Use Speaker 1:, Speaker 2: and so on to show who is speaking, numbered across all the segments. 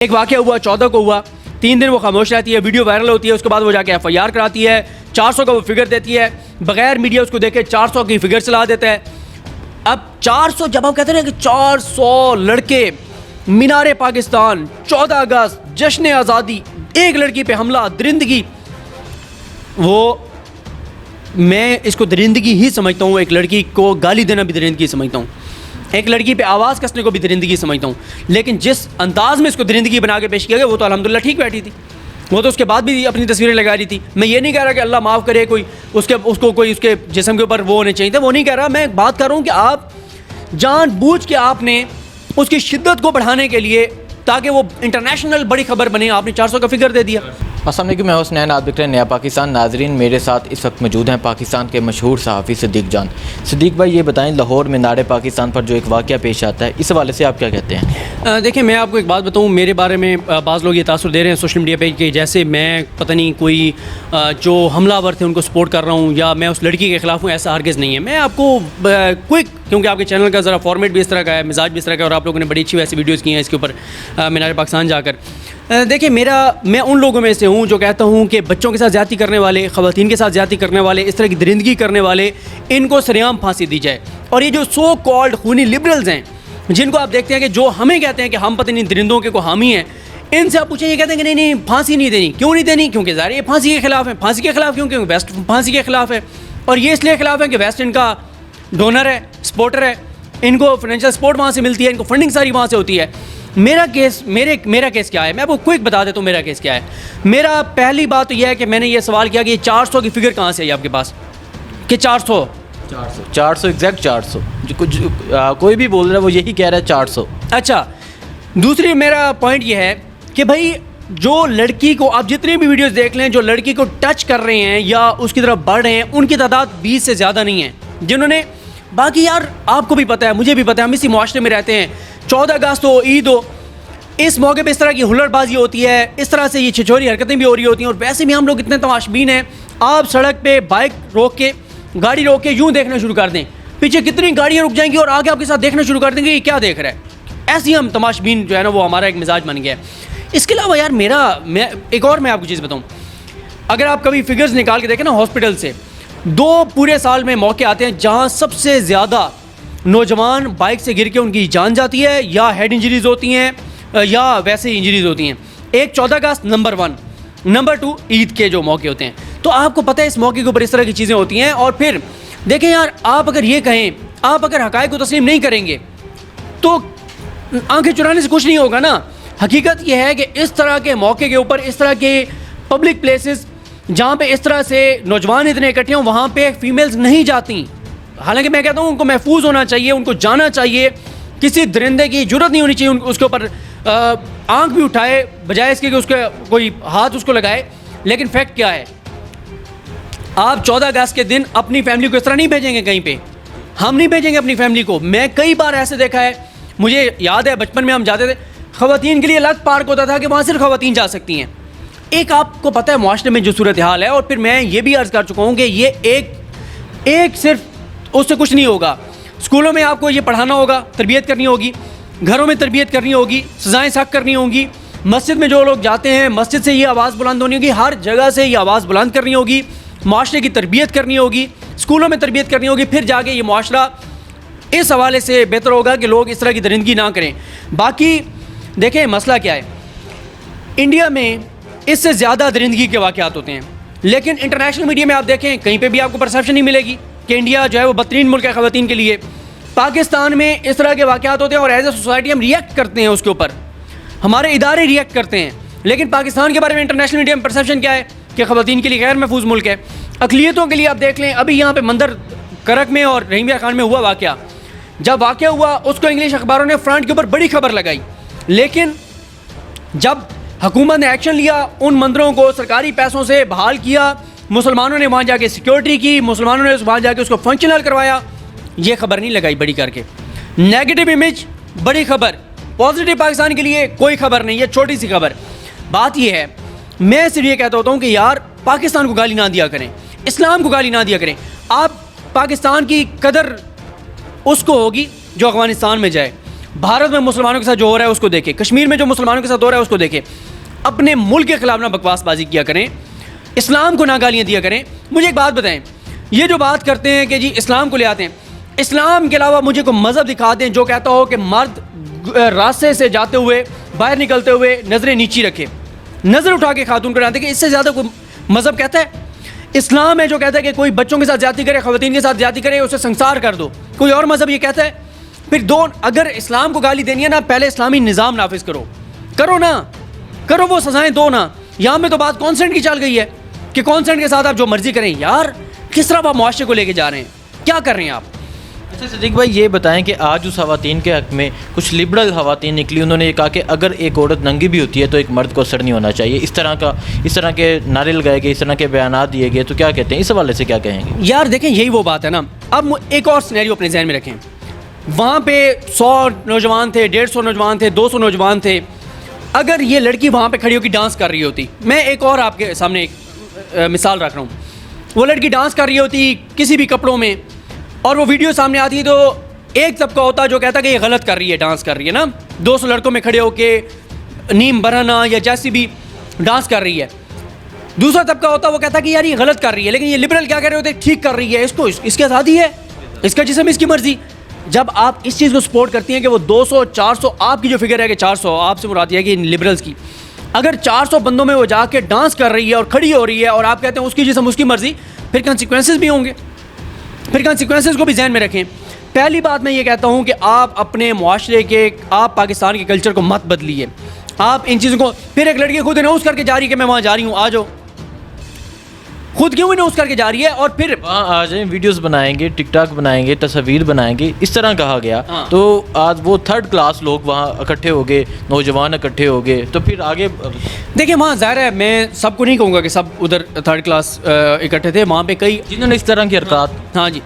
Speaker 1: ایک واقعہ ہوا 14 کو ہوا, 3 دن وہ خاموش رہتی ہے, ویڈیو وائرل ہوتی ہے, اس کے بعد وہ جا کے FIR کراتی ہے, 400 کا وہ فگر دیتی ہے, بغیر میڈیا اس کو دیکھے 400 کی فگر چلا دیتا ہے. اب 400 جب ہم کہتے ہیں کہ 400 لڑکے مینار پاکستان, 14 اگست, جشن آزادی, ایک لڑکی پہ حملہ, درندگی, وہ میں اس کو درندگی ہی سمجھتا ہوں. ایک لڑکی کو گالی دینا بھی درندگی سمجھتا ہوں, ایک لڑکی پہ آواز کسنے کو بھی درندگی سمجھتا ہوں. لیکن جس انداز میں اس کو درندگی بنا کے پیش کیا گیا وہ تو الحمدللہ ٹھیک بیٹھی تھی, وہ تو اس کے بعد بھی اپنی تصویریں لگا رہی تھی. میں یہ نہیں کہہ رہا کہ اللہ معاف کرے کوئی اس کو کوئی اس کے جسم کے اوپر وہ ہونے چاہیے تھے, وہ نہیں کہہ رہا. میں بات کر رہا ہوں کہ آپ جان بوجھ کے آپ نے اس کی شدت کو بڑھانے کے لیے تاکہ وہ انٹرنیشنل بڑی خبر بنے, آپ نے 400 کا فگر دے دیا.
Speaker 2: السلام علیکم, میں حسنین آپ دیکھ رہے ہیں نیا پاکستان. ناظرین, میرے ساتھ اس وقت موجود ہیں پاکستان کے مشہور صحافی صدیق جان. صدیق بھائی, یہ بتائیں لاہور مینار پاکستان پر جو ایک واقعہ پیش آتا ہے, اس حوالے سے آپ کیا کہتے ہیں؟
Speaker 1: دیکھیں, میں آپ کو ایک بات بتاؤں, میرے بارے میں بعض لوگ یہ تاثر دے رہے ہیں سوشل میڈیا پہ کہ جیسے میں پتہ نہیں کوئی جو حملہ آور تھے ان کو سپورٹ کر رہا ہوں یا میں اس لڑکی کے خلاف ہوں. ایسا ہرگز نہیں ہے. میں آپ کو کوئک, کیونکہ آپ کے چینل کا ذرا فارمیٹ بھی اس طرح کا ہے, مزاج بھی اس طرح کا ہے, اور آپ لوگوں نے بڑی اچھی ویسی ویڈیوز کی ہیں اس کے اوپر مینار پاکستان جا کر. دیکھیں, میں ان لوگوں میں سے ہوں جو کہتا ہوں کہ بچوں کے ساتھ زیادتی کرنے والے, خواتین کے ساتھ زیادتی کرنے والے, اس طرح کی درندگی کرنے والے, ان کو سریعام پھانسی دی جائے. اور یہ جو سو کالڈ خونی لبرلز ہیں جن کو آپ دیکھتے ہیں کہ جو ہمیں کہتے ہیں کہ ہم پتہ نہیں درندوں کے کو حامی ہیں, ان سے آپ پوچھیں, یہ کہتے ہیں کہ نہیں پھانسی نہیں دینی. کیوں نہیں دینی؟ کیونکہ ظاہر یہ پھانسی کے خلاف ہیں. پھانسی کے خلاف کیوں؟ کیونکہ ویسٹ پھانسی کے خلاف ہے, اور یہ اس لیے خلاف ہے کہ ویسٹ ان کا ڈونر ہے, سپورٹر ہے, ان کو فائنینشیل سپورٹ وہاں سے ملتی ہے, ان کو فنڈنگ ساری وہاں سے ہوتی ہے. میرا کیس کیا ہے, میں آپ کو کوئک بتا دیتا ہوں میرا کیس کیا ہے. میرا پہلی بات تو یہ ہے کہ میں نے یہ سوال کیا کہ یہ 400 کی فگر کہاں سے آئی آپ کے پاس, کہ 400
Speaker 2: ایگزیکٹ 400 کوئی بھی بول رہا ہے وہ یہی کہہ رہا ہے 400.
Speaker 1: اچھا, دوسری میرا پوائنٹ یہ ہے کہ بھائی جو لڑکی کو آپ جتنی بھی ویڈیوز دیکھ لیں, جو لڑکی کو ٹچ کر رہے ہیں یا اس کی طرف بڑھ رہے ہیں, ان کی تعداد 20 سے زیادہ نہیں ہے جنہوں نے. باقی یار آپ کو بھی پتہ ہے, مجھے بھی پتہ ہے, ہم اسی معاشرے میں رہتے ہیں. 14 اگست ہو, عید ہو, اس موقع پہ اس طرح کی ہلڑ بازی ہوتی ہے, اس طرح سے یہ چھچوری حرکتیں بھی ہو رہی ہوتی ہیں. اور ویسے بھی ہم لوگ اتنے تماشبین ہیں, آپ سڑک پہ بائک روک کے, گاڑی روک کے یوں دیکھنا شروع کر دیں, پیچھے کتنی گاڑیاں رک جائیں گی اور آگے آپ کے ساتھ دیکھنا شروع کر دیں گے یہ کیا دیکھ رہا ہے. ایسے ہی ہم تماشبین جو ہے نا وہ ہمارا ایک مزاج بن گیا ہے. اس کے علاوہ یار میں ایک اور میں آپ کو چیز بتاؤں, اگر آپ کبھی فگرز نکال کے دیکھیں نا, ہاسپٹل سے 2 پورے سال میں موقع آتے ہیں جہاں سب سے زیادہ نوجوان بائک سے گر کے ان کی جان جاتی ہے, یا ہیڈ انجریز ہوتی ہیں یا ویسے انجریز ہوتی ہیں. ایک 14 اگست نمبر 1, نمبر 2 عید کے جو موقع ہوتے ہیں. تو آپ کو پتہ ہے اس موقع کے اوپر اس طرح کی چیزیں ہوتی ہیں. اور پھر دیکھیں یار, آپ اگر یہ کہیں, آپ اگر حقائق کو تسلیم نہیں کریں گے تو آنکھیں چرانے سے کچھ نہیں ہوگا نا. حقیقت یہ ہے کہ اس طرح کے موقع کے اوپر, اس طرح کے پبلک پلیسز جہاں پہ اس طرح سے نوجوان اتنے اکٹھے ہوں, وہاں پہ فیمیلز نہیں جاتی. حالانکہ میں کہتا ہوں ان کو محفوظ ہونا چاہیے, ان کو جانا چاہیے, کسی درندے کی ضرورت نہیں ہونی چاہیے اس کے اوپر آنکھ بھی اٹھائے بجائے اس کے کہ اس کے کوئی ہاتھ اس کو لگائے. لیکن فیکٹ کیا ہے, آپ 14 اگست کے دن اپنی فیملی کو اس طرح نہیں بھیجیں گے کہیں پہ, ہم نہیں بھیجیں گے اپنی فیملی کو. میں کئی بار ایسے دیکھا ہے, مجھے یاد ہے بچپن میں ہم جاتے تھے, خواتین کے لیے الگ پارک ہوتا تھا کہ وہاں صرف خواتین جا سکتی ہیں. ایک آپ کو پتہ ہے معاشرے میں جو صورتحال ہے. اور پھر میں یہ بھی عرض کر چکا ہوں کہ یہ ایک صرف اس سے کچھ نہیں ہوگا. اسکولوں میں آپ کو یہ پڑھانا ہوگا, تربیت کرنی ہوگی, گھروں میں تربیت کرنی ہوگی, سزائیں سخت کرنی ہوں گی, مسجد میں جو لوگ جاتے ہیں مسجد سے یہ آواز بلند ہونی ہوگی, ہر جگہ سے یہ آواز بلند کرنی ہوگی, معاشرے کی تربیت کرنی ہوگی, اسکولوں میں تربیت کرنی ہوگی. پھر جا کے یہ معاشرہ اس حوالے سے بہتر ہوگا کہ لوگ اس طرح کی درندگی نہ کریں. باقی دیکھیں مسئلہ کیا ہے, انڈیا میں اس سے زیادہ درندگی کے واقعات ہوتے ہیں, لیکن انٹرنیشنل میڈیا میں آپ دیکھیں کہیں پہ بھی آپ کو پرسیپشن نہیں ملے گی کہ انڈیا جو ہے وہ بدترین ملک ہے خواتین کے لیے. پاکستان میں اس طرح کے واقعات ہوتے ہیں اور ایز اے سوسائٹی ہم ریئیکٹ کرتے ہیں اس کے اوپر, ہمارے ادارے ریئیکٹ کرتے ہیں. لیکن پاکستان کے بارے میں انٹرنیشنل میڈیا میں پرسیپشن کیا ہے کہ خواتین کے لیے غیر محفوظ ملک ہے. اقلیتوں کے لیے آپ دیکھ لیں, ابھی یہاں پہ مندر کرک میں اور رحیمیہ خان میں ہوا واقعہ, جب واقعہ ہوا اس کو انگلش اخباروں نے فرنٹ کے اوپر بڑی خبر لگائی. لیکن جب حکومت نے ایکشن لیا, ان مندروں کو سرکاری پیسوں سے بحال کیا, مسلمانوں نے وہاں جا کے سیکیورٹی کی, مسلمانوں نے وہاں جا کے اس کو فنکشنل کروایا, یہ خبر نہیں لگائی بڑی کر کے. نیگیٹو امیج بڑی خبر, پازیٹیو پاکستان کے لیے کوئی خبر نہیں, یہ چھوٹی سی خبر. بات یہ ہے, میں صرف یہ کہتا ہوتا ہوں کہ یار پاکستان کو گالی نہ دیا کریں, اسلام کو گالی نہ دیا کریں. آپ پاکستان کی قدر اس کو ہوگی جو افغانستان میں جائے, بھارت میں مسلمانوں کے ساتھ جو ہو رہا ہے اس کو دیکھیں, کشمیر میں جو مسلمانوں کے ساتھ ہو رہا ہے اس کو دیکھیں. اپنے ملک کے خلاف نہ بکواس بازی کیا کریں, اسلام کو نہ گالیاں دیا کریں. مجھے ایک بات بتائیں, یہ جو بات کرتے ہیں کہ جی اسلام کو لے آتے ہیں, اسلام کے علاوہ مجھے کوئی مذہب دکھا دیں جو کہتا ہو کہ مرد راستے سے جاتے ہوئے, باہر نکلتے ہوئے نظریں نیچی رکھے, نظر اٹھا کے خاتون کو ڈالتے, کہ اس سے زیادہ کوئی مذہب کہتا ہے؟ اسلام ہے جو کہتا ہے کہ کوئی بچوں کے ساتھ زیادتی کرے, خواتین کے ساتھ زیادتی کرے, اسے سنسار کر دو. کوئی اور مذہب یہ کہتا ہے؟ پھر اگر اسلام کو گالی دینی ہے نا, پہلے اسلامی نظام نافذ کرو نا, کرو وہ سزائیں دو نا. یہاں میں تو بات کانسنٹ کی چل گئی ہے کہ کانسنٹ کے ساتھ آپ جو مرضی کریں. یار کس طرح آپ معاشرے کو لے کے جا رہے ہیں, کیا کر رہے ہیں آپ؟
Speaker 2: اچھا صدیق بھائی یہ بتائیں کہ آج اس خواتین کے حق میں کچھ لبرل خواتین نکلی, انہوں نے یہ کہا کہ اگر ایک عورت ننگی بھی ہوتی ہے تو ایک مرد کو اثر نہیں ہونا چاہیے. اس طرح کے نعرے لگائے گئے, اس طرح کے بیانات دیے گئے, تو کیا کہتے ہیں اس حوالے سے, کیا کہیں گے؟
Speaker 1: یار دیکھیں یہی وہ بات ہے نا. اب ایک اور سینیریو اپنے ذہن میں رکھیں, وہاں پہ 100 نوجوان تھے, 150 نوجوان تھے, 200 نوجوان تھے. اگر یہ لڑکی وہاں پہ کھڑی ہو کے ڈانس کر رہی ہوتی, میں ایک اور آپ کے سامنے ایک مثال رکھ رہا ہوں, وہ لڑکی ڈانس کر رہی ہوتی کسی بھی کپڑوں میں, اور وہ ویڈیو سامنے آتی ہے, تو ایک طبقہ ہوتا جو کہتا کہ یہ غلط کر رہی ہے, ڈانس کر رہی ہے نا, 200 لڑکوں میں کھڑے ہو کے نیم برہنہ یا جیسی بھی ڈانس کر رہی ہے. دوسرا طبقہ ہوتا وہ کہتا کہ یار یہ غلط کر رہی ہے. لیکن یہ لبرل کیا کہہ رہے ہوتے, ٹھیک کر رہی ہے, اس کی آزادی ہے, اس کا جسم اس کی مرضی. جب آپ اس چیز کو سپورٹ کرتی ہیں کہ وہ 200 400, آپ کی جو فگر ہے کہ 400 آپ سے مراد ہے کہ لبرلز کی, اگر 400 بندوں میں وہ جا کے ڈانس کر رہی ہے اور کھڑی ہو رہی ہے, اور آپ کہتے ہیں اس کی جسم اس کی مرضی, پھر کانسیکوینسز بھی ہوں گے. پھر کانسیکوینسز کو بھی ذہن میں رکھیں. پہلی بات میں یہ کہتا ہوں کہ آپ اپنے معاشرے کے, آپ پاکستان کے کلچر کو مت بدلیے. آپ ان چیزوں کو, پھر ایک لڑکی خود اناؤنس کر کے جا رہی ہے کہ میں وہاں جا رہی ہوں, آ جاؤ. خود کیوں اناؤنس کر کے جا رہی ہے, اور پھر
Speaker 2: وہاں آ جائیں, ویڈیوز بنائیں گے, ٹک ٹاک بنائیں گے, تصاویر بنائیں گے, اس طرح کہا گیا. تو آج وہ 3rd کلاس لوگ وہاں اکٹھے ہو گئے, نوجوان اکٹھے ہو گئے, تو پھر آگے
Speaker 1: دیکھیں وہاں ظاہر ہے, میں سب کو نہیں کہوں گا کہ سب ادھر 3rd کلاس اکٹھے تھے, وہاں پہ کئی
Speaker 2: جنہوں نے اس طرح کی حرکات.
Speaker 1: ہاں جی,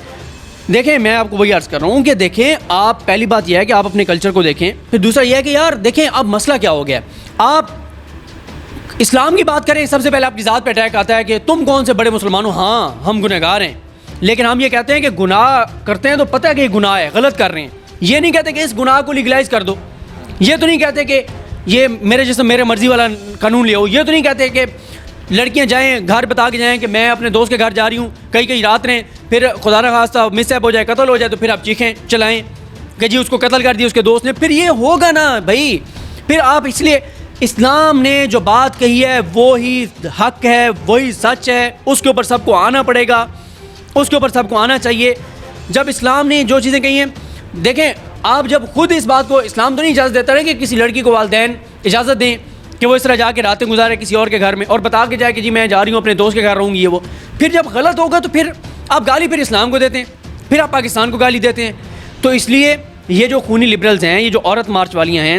Speaker 1: دیکھیں میں آپ کو وہی عرض کر رہا ہوں کہ دیکھیں آپ, پہلی بات یہ ہے کہ آپ اپنے کلچر کو دیکھیں. پھر دوسرا یہ ہے کہ یار دیکھیں اب مسئلہ کیا ہو گیا. آپ اسلام کی بات کریں, سب سے پہلے آپ کی ذات پہ اٹیک آتا ہے کہ تم کون سے بڑے مسلمان ہو. ہاں ہم گنہگار ہیں, لیکن ہم یہ کہتے ہیں کہ گناہ کرتے ہیں تو پتہ ہے کہ یہ گناہ ہے, غلط کر رہے ہیں. یہ نہیں کہتے کہ اس گناہ کو لیگلائز کر دو, یہ تو نہیں کہتے کہ یہ میرے جسم میرے مرضی والا قانون لے آؤ, یہ تو نہیں کہتے کہ لڑکیاں جائیں گھر بتا کے جائیں کہ میں اپنے دوست کے گھر جا رہی ہوں, کئی رات رہیں, پھر خدا نہ خواستہ مس ہیپ ہو جائے, قتل ہو جائے, تو پھر آپ چیخیں چلائیں کہ جی اس کو قتل کر دیا اس کے دوست نے. پھر یہ ہوگا نا بھائی. پھر آپ, اس لیے اسلام نے جو بات کہی ہے وہی حق ہے, وہی سچ ہے, اس کے اوپر سب کو آنا پڑے گا, اس کے اوپر سب کو آنا چاہیے. جب اسلام نے جو چیزیں کہی ہیں, دیکھیں آپ جب خود اس بات کو, اسلام تو نہیں اجازت دیتا ہے کہ کسی لڑکی کو والدین اجازت دیں کہ وہ اس طرح جا کے راتیں گزارے کسی اور کے گھر میں, اور بتا کے جائے کہ جی میں جا رہی ہوں اپنے دوست کے گھر رہوں گی, یہ وہ. پھر جب غلط ہوگا تو پھر آپ گالی پھر اسلام کو دیتے ہیں, پھر آپ پاکستان کو گالی دیتے ہیں. تو اس لیے یہ جو خونی لبرلز ہیں, یہ جو عورت مارچ والیاں ہیں,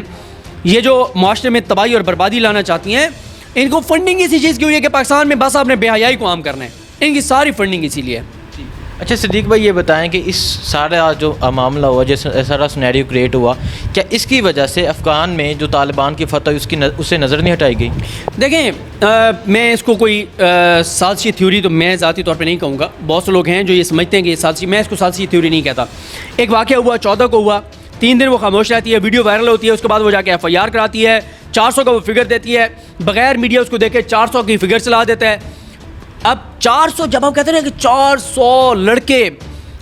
Speaker 1: یہ جو معاشرے میں تباہی اور بربادی لانا چاہتی ہیں, ان کو فنڈنگ اسی چیز کی ہوئی ہے کہ پاکستان میں بس آپ نے بے حیائی کو عام کرنا ہے. ان کی ساری فنڈنگ اسی لیے ہے.
Speaker 2: اچھا صدیق بھائی یہ بتائیں کہ اس سارا جو معاملہ ہوا, جیسے سارا سنیریو کریٹ ہوا, کیا اس کی وجہ سے افغان میں جو طالبان کی فتح اس سے نظر نہیں ہٹائی گئی؟
Speaker 1: دیکھیں میں اس کو کوئی سازشی تھیوری تو میں ذاتی طور پہ نہیں کہوں گا. بہت سے لوگ ہیں جو یہ سمجھتے ہیں کہ یہ سازشی, میں اس کو سازشی تھیوری نہیں کہتا. ایک واقعہ ہوا 14 کو ہوا, 3 دن وہ خاموش رہتی ہے, ویڈیو وائرل ہوتی ہے, اس کے بعد وہ جا کے FIR کراتی ہے, 400 کا وہ فگر دیتی ہے, بغیر میڈیا اس کو دیکھے 400 کی فگر چلا دیتا ہے. اب 400, جب آپ کہتے ہیں کہ 400 لڑکے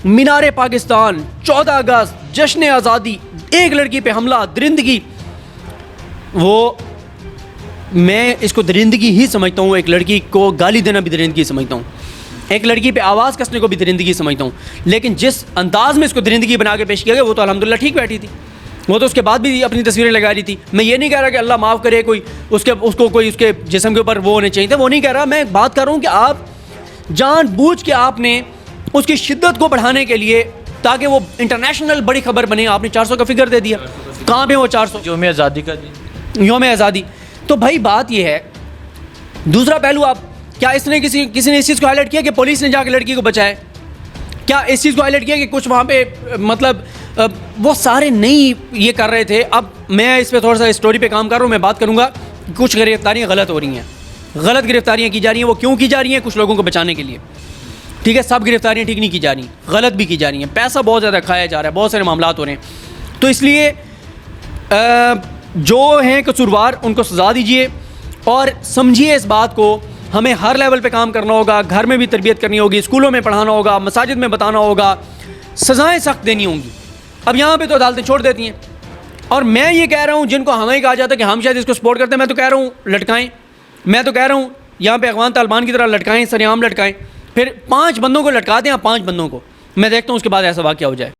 Speaker 1: مینار پاکستان, 14 اگست, جشن آزادی, ایک لڑکی پہ حملہ, درندگی, وہ میں اس کو درندگی ہی سمجھتا ہوں. ایک لڑکی کو گالی دینا بھی درندگی سمجھتا ہوں, ایک لڑکی پہ آواز کسنے کو بھی درندگی سمجھتا ہوں. لیکن جس انداز میں اس کو درندگی بنا کے پیش کیا گیا وہ تو الحمدللہ ٹھیک بیٹھی تھی, وہ تو اس کے بعد بھی اپنی تصویریں لگا رہی تھی. میں یہ نہیں کہہ رہا کہ اللہ معاف کرے کوئی اس کو کوئی اس کے جسم کے اوپر وہ ہونے چاہیے تھے, وہ نہیں کہہ رہا. میں بات کر رہا ہوں کہ آپ جان بوجھ کے آپ نے اس کی شدت کو بڑھانے کے لیے, تاکہ وہ انٹرنیشنل بڑی خبر بنے, آپ نے 400 کا فگر دے دیا. کہاں پہ وہ 400؟
Speaker 2: یوم آزادی کا دن,
Speaker 1: یوم آزادی. تو بھائی بات یہ ہے. دوسرا پہلو, آپ کیا اس نے کسی نے اس چیز کو ہائی لائٹ کیا کہ پولیس نے جا کے لڑکی کو بچایا؟ کیا اس چیز کو ہائی لائٹ کیا کہ کچھ وہاں پہ مطلب وہ سارے نہیں یہ کر رہے تھے؟ اب میں اس پہ تھوڑا سا اسٹوری پہ کام کر رہا ہوں, میں بات کروں گا. کچھ گرفتاریاں غلط ہو رہی ہیں, غلط گرفتاریاں کی جا رہی ہیں. وہ کیوں کی جا رہی ہیں؟ کچھ لوگوں کو بچانے کے لیے. ٹھیک ہے, سب گرفتاریاں ٹھیک نہیں کی جا رہی, غلط بھی کی جا رہی ہیں. پیسہ بہت زیادہ کھایا جا رہا ہے, بہت سارے معاملات ہو رہے ہیں. تو اس لیے جو ہیں قصوروار ان کو سزا دیجیے اور سمجھیے اس بات کو. ہمیں ہر لیول پہ کام کرنا ہوگا, گھر میں بھی تربیت کرنی ہوگی, اسکولوں میں پڑھانا ہوگا, مساجد میں بتانا ہوگا, سزائیں سخت دینی ہوں گی. اب یہاں پہ تو عدالتیں چھوڑ دیتی ہیں. اور میں یہ کہہ رہا ہوں جن کو ہمیں کہا جاتا ہے کہ ہم شاید اس کو سپورٹ کرتے ہیں, میں تو کہہ رہا ہوں لٹکائیں. میں تو کہہ رہا ہوں یہاں پہ اخوان طالبان کی طرح لٹکائیں, سر عام لٹکائیں, پھر 5 بندوں کو لٹکا دیں, 5 بندوں کو. میں دیکھتا ہوں اس کے بعد ایسا واقعہ ہو جائے.